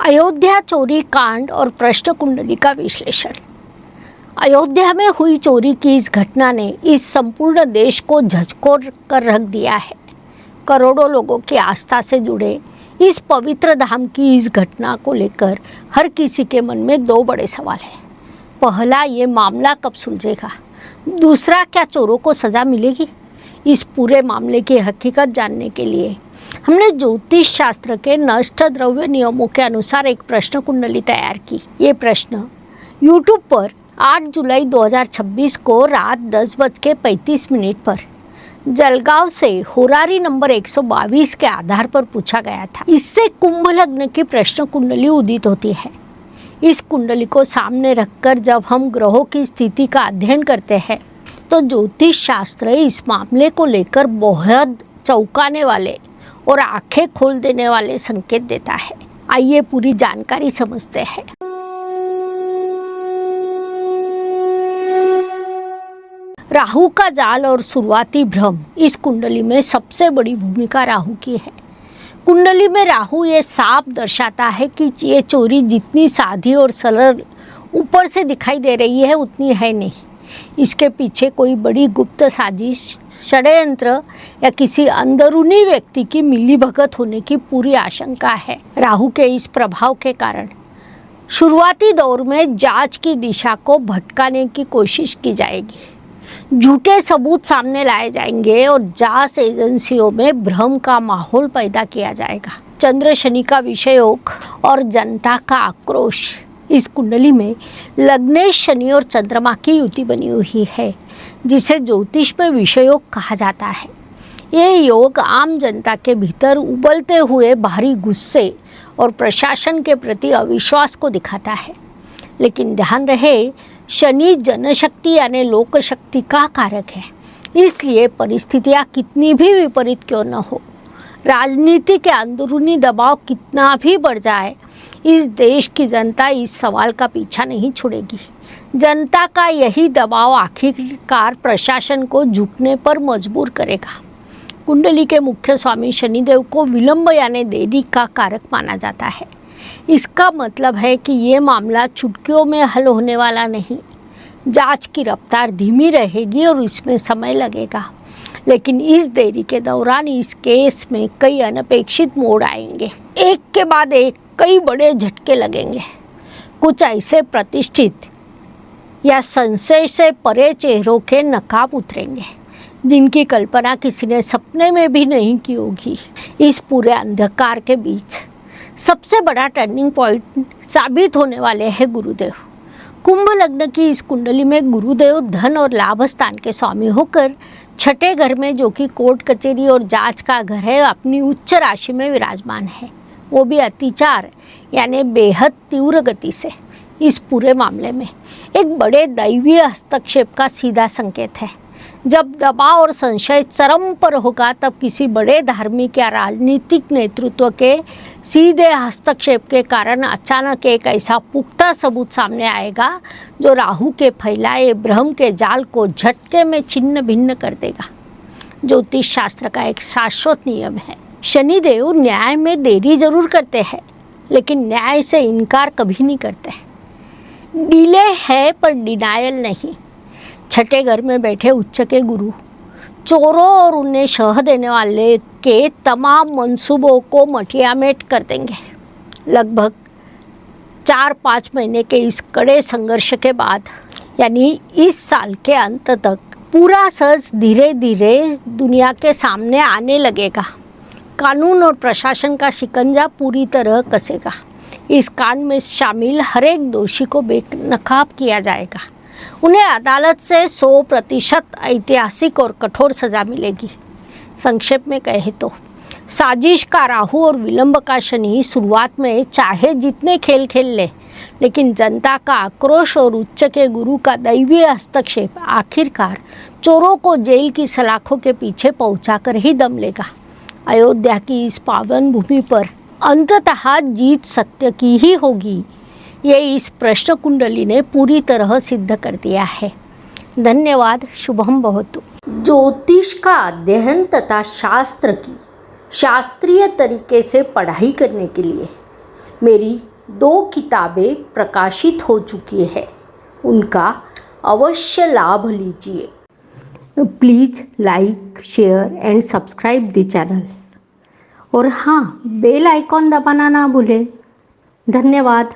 अयोध्या चोरी कांड और प्रश्न कुंडली का विश्लेषण। अयोध्या में हुई चोरी की इस घटना ने इस संपूर्ण देश को झकझोर कर रख दिया है। करोड़ों लोगों की आस्था से जुड़े इस पवित्र धाम की इस घटना को लेकर हर किसी के मन में दो बड़े सवाल हैं। पहला, ये मामला कब सुलझेगा? दूसरा, क्या चोरों को सज़ा मिलेगी? इस पूरे मामले की हकीकत जानने के लिए हमने ज्योतिष शास्त्र के नष्ट द्रव्य नियमों के अनुसार एक प्रश्न कुंडली तैयार की। ये प्रश्न YouTube पर 8 जुलाई 2026 को रात 10:35 पर जलगांव से होरारी नंबर 122 के आधार पर पूछा गया था। इससे कुंभ लग्न की प्रश्न कुंडली उदित होती है। इस कुंडली को सामने रखकर जब हम ग्रहों की स्थिति का अध्ययन करते हैं तो ज्योतिष शास्त्र इस मामले को लेकर बहुत चौंकाने वाले और आंखें खोल देने वाले संकेत देता है। आइए पूरी जानकारी समझते हैं। राहु का जाल और शुरुआती भ्रम, इस कुंडली में सबसे बड़ी भूमिका राहु की है। कुंडली में राहु ये साफ दर्शाता है कि ये चोरी जितनी सादी और सरल ऊपर से दिखाई दे रही है उतनी है नहीं। इसके पीछे कोई बड़ी गुप्त साजिश, षड्यंत्र या किसी अंदरूनी व्यक्ति की मिलीभगत होने की पूरी आशंका है। राहु के इस प्रभाव के कारण शुरुआती दौर में जांच की दिशा को भटकाने की कोशिश की जाएगी। झूठे सबूत सामने लाए जाएंगे और जांच एजेंसियों में भ्रम का माहौल पैदा किया जाएगा। चंद्र शनि का विषयोग और जनता का आक्रोश। इस कुंडली में लग्नेश शनि और चंद्रमा की युति बनी हुई है जिसे ज्योतिष में विषयोग कहा जाता है। ये योग आम जनता के भीतर उबलते हुए भारी गुस्से और प्रशासन के प्रति अविश्वास को दिखाता है। लेकिन ध्यान रहे, शनि जनशक्ति यानी लोक शक्ति का कारक है। इसलिए परिस्थितियाँ कितनी भी विपरीत क्यों न हो, राजनीति के अंदरूनी दबाव कितना भी बढ़ जाए, इस देश की जनता इस सवाल का पीछा नहीं छोड़ेगी। जनता का यही दबाव आखिरकार प्रशासन को झुकने पर मजबूर करेगा। कुंडली के मुख्य स्वामी शनिदेव को विलंब यानी देरी का कारक माना जाता है। इसका मतलब है कि ये मामला चुटकियों में हल होने वाला नहीं। जांच की रफ्तार धीमी रहेगी और इसमें समय लगेगा। लेकिन इस देरी के दौरान इस केस में कई अनपेक्षित मोड़ आएंगे। एक के बाद एक कई बड़े झटके लगेंगे। कुछ ऐसे प्रतिष्ठित या संशय से परे चेहरों के नकाब उतरेंगे जिनकी कल्पना किसी ने सपने में भी नहीं की होगी। इस पूरे अंधकार के बीच सबसे बड़ा टर्निंग पॉइंट साबित होने वाले हैं गुरुदेव। कुंभ लग्न की इस कुंडली में गुरुदेव धन और लाभ स्थान के स्वामी होकर छठे घर में, जो कि कोर्ट कचहरी और जांच का घर है, अपनी उच्च राशि में विराजमान है, वो भी अतिचार यानी बेहद तीव्र गति से। इस पूरे मामले में एक बड़े दैवीय हस्तक्षेप का सीधा संकेत है। जब दबाव और संशय चरम पर होगा तब किसी बड़े धार्मिक या राजनीतिक नेतृत्व के सीधे हस्तक्षेप के कारण अचानक एक ऐसा पुख्ता सबूत सामने आएगा जो राहु के फैलाए भ्रम के जाल को झटके में छिन्न भिन्न कर देगा। ज्योतिष शास्त्र का एक शाश्वत नियम है, शनिदेव न्याय में देरी जरूर करते हैं लेकिन न्याय से इनकार कभी नहीं करते। डिले है पर डिनायल नहीं। छठे घर में बैठे उच्च के गुरु चोरों और उन्हें शह देने वाले के तमाम मंसूबों को मटियामेट कर देंगे। लगभग 4-5 महीने के इस कड़े संघर्ष के बाद यानी इस साल के अंत तक पूरा सच धीरे धीरे दुनिया के सामने आने लगेगा। कानून और प्रशासन का शिकंजा पूरी तरह कसेगा। इस कांड में शामिल हर एक दोषी को बेनकाब किया जाएगा। उन्हें अदालत से 100% ऐतिहासिक और कठोर सज़ा मिलेगी। संक्षेप में कहे तो साजिश का राहु और विलंब का शनि शुरुआत में चाहे जितने खेल खेल ले, लेकिन जनता का आक्रोश और उच्च के गुरु का दैवीय हस्तक्षेप आखिरकार चोरों को जेल की सलाखों के पीछे पहुंचाकर ही दम लेगा। अयोध्या की इस पावन भूमि पर अंततः जीत सत्य की ही होगी, ये इस प्रश्न कुंडली ने पूरी तरह सिद्ध कर दिया है। धन्यवाद। शुभम भवतु। ज्योतिष का अध्ययन तथा शास्त्र की शास्त्रीय तरीके से पढ़ाई करने के लिए मेरी 2 किताबें प्रकाशित हो चुकी है, उनका अवश्य लाभ लीजिए। Please like, share and subscribe the channel. और हाँ, बेल आइकॉन दबाना ना भूलें। धन्यवाद।